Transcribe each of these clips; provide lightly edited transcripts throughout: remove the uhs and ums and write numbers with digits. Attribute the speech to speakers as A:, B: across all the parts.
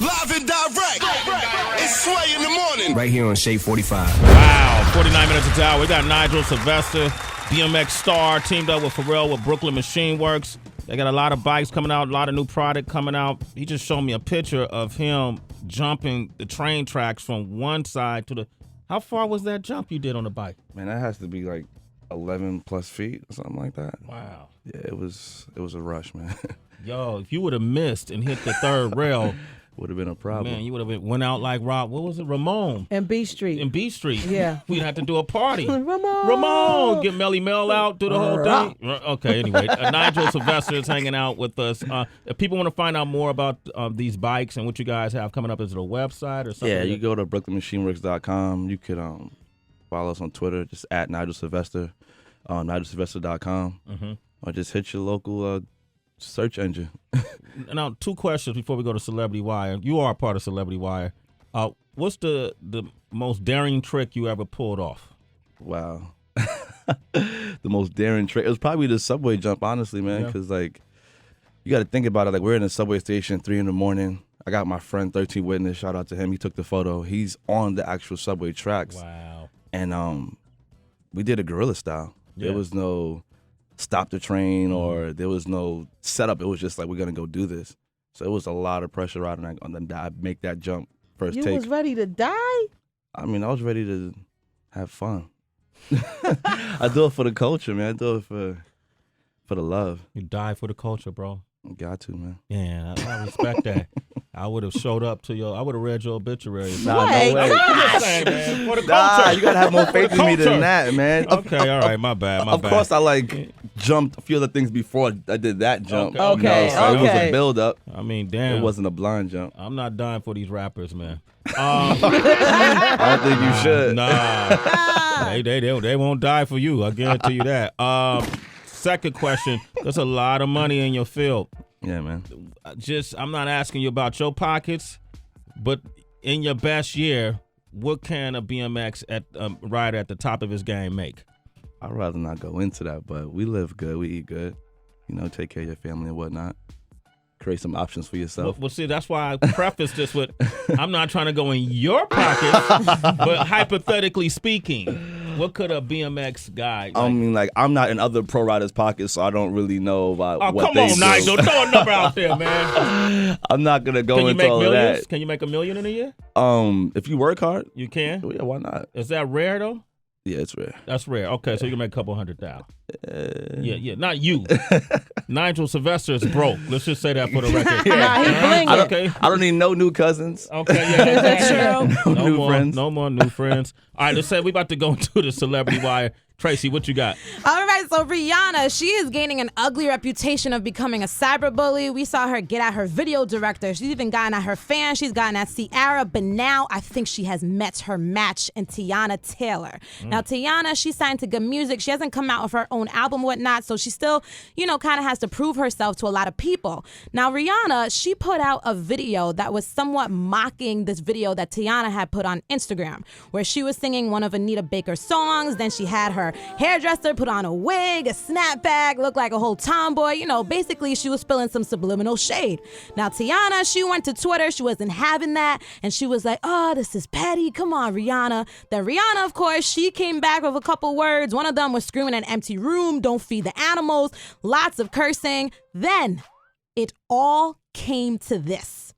A: Live and direct. It's Sway in the morning.
B: Right here on Shade 45.
C: Wow, 49 minutes to hour. We got Nigel Sylvester, BMX star, teamed up with Pharell with Brooklyn Machine Works. They got a lot of bikes coming out, a lot of new product coming out. He just showed me a picture of him jumping the train tracks from one side to the... How far was that jump you did on the bike?
D: Man, that has to be like 11 plus feet or something like that.
C: Wow.
D: Yeah, it was a rush, man.
C: Yo, if you would have missed and hit the third rail...
D: Would have been a problem.
C: Man, you would have went out like Rob. What was it? Ramon.
E: And B Street.
C: In B Street.
E: Yeah.
C: We'd have to do a party.
E: Ramon.
C: Get Melly Mel out, do the whole thing. Okay, anyway. Nigel Sylvester is hanging out with us. If people want to find out more about these bikes and what you guys have coming up, is it a website or something?
D: Yeah, you go to brooklynmachineworks.com. You could follow us on Twitter, just at Nigel Sylvester, nigelsylvester.com.
C: Mm-hmm.
D: Or just hit your local search engine.
C: Now, two questions before we go to Celebrity Wire. You are a part of Celebrity Wire. What's the most daring trick you ever pulled off?
D: Wow. The most daring trick. It was probably the subway jump, honestly, man, because, like, you got to think about it. Like, we're in a subway station 3 a.m. I got my friend, 13 Witness. Shout out to him. He took the photo. He's on the actual subway tracks.
C: Wow.
D: And we did a guerrilla style.
C: Yeah.
D: There was no stop the train or there was no setup. It was just like, we're going to go do this. So it was a lot of pressure on that make that jump first take.
E: You was ready to die?
D: I mean, I was ready to have fun. I do it for the culture, man. I do it for the love.
C: You die for the culture, bro.
D: Got to, man.
C: Yeah, I respect that. I would have showed up to I would have read your obituary.
D: Nah, no way.
C: I'm just saying, man. For the culture.
D: Nah, you got to have more faith in me than that, man.
C: Okay, all right, my bad,
D: Of course, I jumped a few other things before I did that jump.
E: Okay,
D: so it was a build up.
C: I mean, damn.
D: It wasn't a blind jump.
C: I'm not dying for these rappers, man.
D: I don't think you should.
C: Nah. They won't die for you. I guarantee you that. Second question. There's a lot of money in your field.
D: Yeah, man.
C: I'm not asking you about your pockets, but in your best year, what can a BMX rider at the top of his game make?
D: I'd rather not go into that, but we live good. We eat good. Take care of your family and whatnot. Create some options for yourself.
C: Well, see, that's why I prefaced this with, I'm not trying to go in your pockets, but hypothetically speaking, what could a BMX guy...
D: I mean, I'm not in other pro riders' pockets, so I don't really know about what
C: come
D: they
C: on,
D: do.
C: Nigel. Throw a number out there, man.
D: I'm not going to go into all
C: millions?
D: of that.
C: Can you make $1 million in a year?
D: If you work hard.
C: You can?
D: Yeah, why not?
C: Is that rare, though?
D: Yeah, it's rare.
C: That's rare. Okay, so you can make a couple $100,000. Yeah. Not you. Nigel Sylvester is broke. Let's just say that for the record.
E: Nah, he blinging.
C: Okay.
D: I don't need no new cousins.
C: Okay, yeah.
E: That's true.
D: No new friends.
C: No more new friends. All right, let's say we about to go into the Celebrity Wire. Tracy, what you got?
F: All right, so Rihanna, she is gaining an ugly reputation of becoming a cyberbully. We saw her get at her video director. She's even gotten at her fans. She's gotten at Ciara, but now I think she has met her match in Teyana Taylor. Now, Teyana, she signed to Good Music. She hasn't come out with her own album, whatnot, so she still, kind of has to prove herself to a lot of people. Now, Rihanna, she put out a video that was somewhat mocking this video that Teyana had put on Instagram, where she was singing one of Anita Baker's songs. Then she had her hairdresser put on a wig, a snapback, looked like a whole tomboy. Basically she was spilling some subliminal shade. Now Teyana, she went to Twitter. She wasn't having that. And she was like, oh, this is petty. Come on, Rihanna. Then Rihanna, of course, she came back with a couple words. One of them was screaming an empty room, don't feed the animals, lots of cursing. Then it all came to this.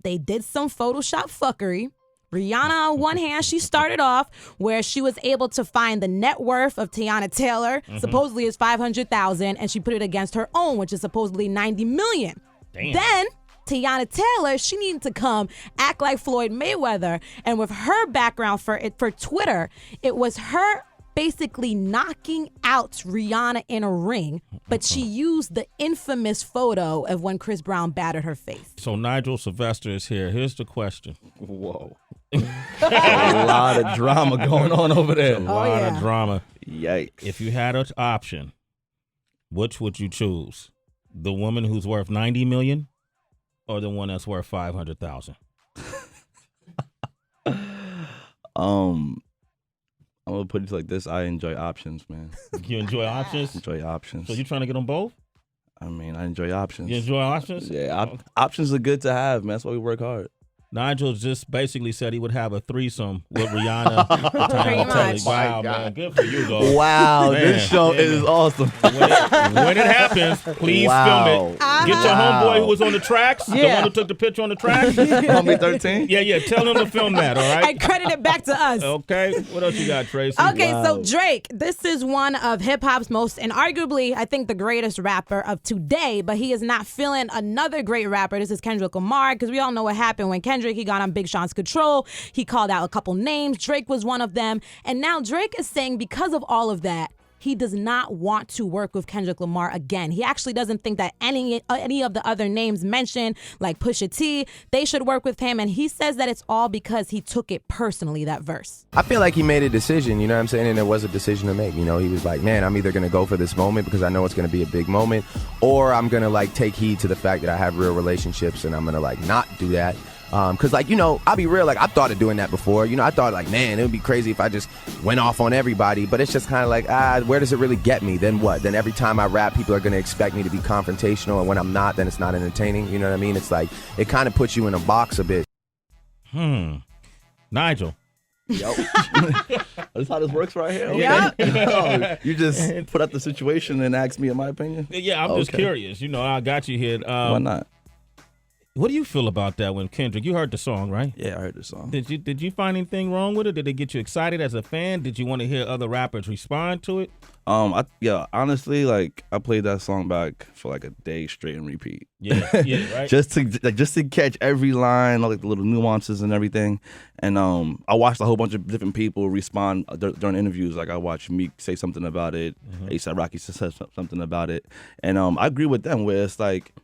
F: They did some Photoshop fuckery. Rihanna, on one hand, she started off where she was able to find the net worth of Teyana Taylor, supposedly is $500,000, and she put it against her own, which is supposedly $90 million.
C: Damn.
F: Then Teyana Taylor, she needed to come act like Floyd Mayweather, and with her background for Twitter, it was her basically knocking out Rihanna in a ring, but she used the infamous photo of when Chris Brown battered her face.
C: So Nigel Sylvester is here. Here's the question.
D: Whoa. A lot of drama going on over there.
C: A lot of drama.
D: Yikes.
C: If you had an option, which would you choose? The woman who's worth $90 million or the one that's worth $500,000?
D: I'm going to put it like this. I enjoy options, man.
C: You enjoy options?
D: Enjoy options.
C: So you trying to get them both?
D: I mean, I enjoy options.
C: You enjoy options?
D: Yeah, options are good to have, man. That's why we work hard.
C: Nigel just basically said he would have a threesome with Rihanna.
F: Pretty much.
C: Wow, man. Good for you, dog.
D: Wow,
C: Man,
D: this show
C: yeah,
D: is
C: man.
D: awesome.
C: When it happens, please film it. Get your homeboy who was on the tracks, the one who took the picture on the tracks.
D: Homie 13?
C: Yeah. Tell him to film that, all right?
F: And credit it back to us.
C: Okay. What else you got, Tracy?
F: Okay, so Drake, this is one of hip-hop's most, and arguably, I think, the greatest rapper of today, but he is not feeling another great rapper. This is Kendrick Lamar, because we all know what happened when Kendrick, he got on Big Sean's control. He called out a couple names. Drake was one of them. And now Drake is saying because of all of that, he does not want to work with Kendrick Lamar again. He actually doesn't think that any of the other names mentioned, like Pusha T, they should work with him. And he says that it's all because he took it personally, that verse.
B: I feel like he made a decision, you know what I'm saying? And it was a decision to make. You know, he was like, man, I'm either going to go for this moment because I know it's going to be a big moment, or I'm going to like take heed to the fact that I have real relationships and I'm going to like not do that. Cause like, you know, I'll be real, like I thought of doing that before. You know, I thought like, man, it would be crazy if I just went off on everybody, but it's just kind of like, where does it really get me? Then what? Then every time I rap, people are going to expect me to be confrontational, and when I'm not, then it's not entertaining. You know what I mean? It's like, it kind of puts you in a box a bit.
C: Nigel.
D: Yo. That's how this works right here. Okay.
F: Yeah.
D: You just put up the situation and ask me in my opinion?
C: Yeah, I'm just curious. You know, I got you here.
D: Why not?
C: What do you feel about that when Kendrick, you heard the song, right?
D: Yeah, I heard the song.
C: Did you find anything wrong with it? Did it get you excited as a fan? Did you want to hear other rappers respond to it?
D: Honestly, like I played that song back for like a day straight and repeat.
C: Yeah, right.
D: just to catch every line, like the little nuances and everything. And I watched a whole bunch of different people respond during interviews. Like I watched Meek say something about it, A$AP Rocky said something about it, and I agree with them where it's like,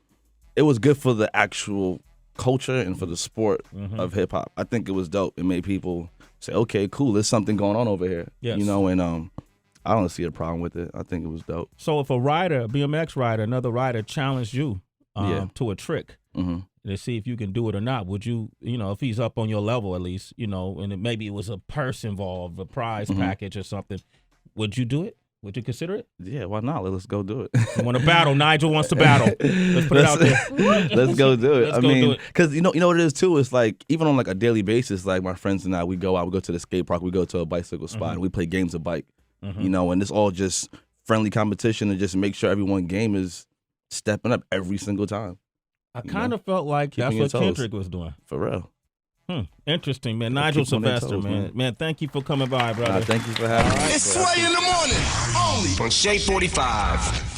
D: it was good for the actual culture and for the sport of hip hop. I think it was dope. It made people say, okay, cool, there's something going on over here.
C: Yes.
D: You know, and I don't see a problem with it. I think it was dope.
C: So if a BMX rider, another rider challenged you to a trick to see if you can do it or not, would you, you know, if he's up on your level at least, you know, and maybe it was a purse involved, a prize package or something, would you do it? Would you consider it?
D: Yeah, why not? Let's go do it.
C: You want to battle? Nigel wants to battle. Let's put it out there.
D: Let's go do it.
C: Let's go do it.
D: Because you know what it is too. It's like even on like a daily basis, like my friends and I, we go out, we go to the skate park, we go to a bicycle spot, and we play games of bike. You know, and it's all just friendly competition and just make sure everyone game is stepping up every single time.
C: I kind of felt like that's what Kendrick was doing.
D: For real.
C: Interesting, man. Nigel Sylvester, man. Thank you for coming by, brother.
D: Thank you for having me.
A: It's Sway in the morning, only on Shade 45.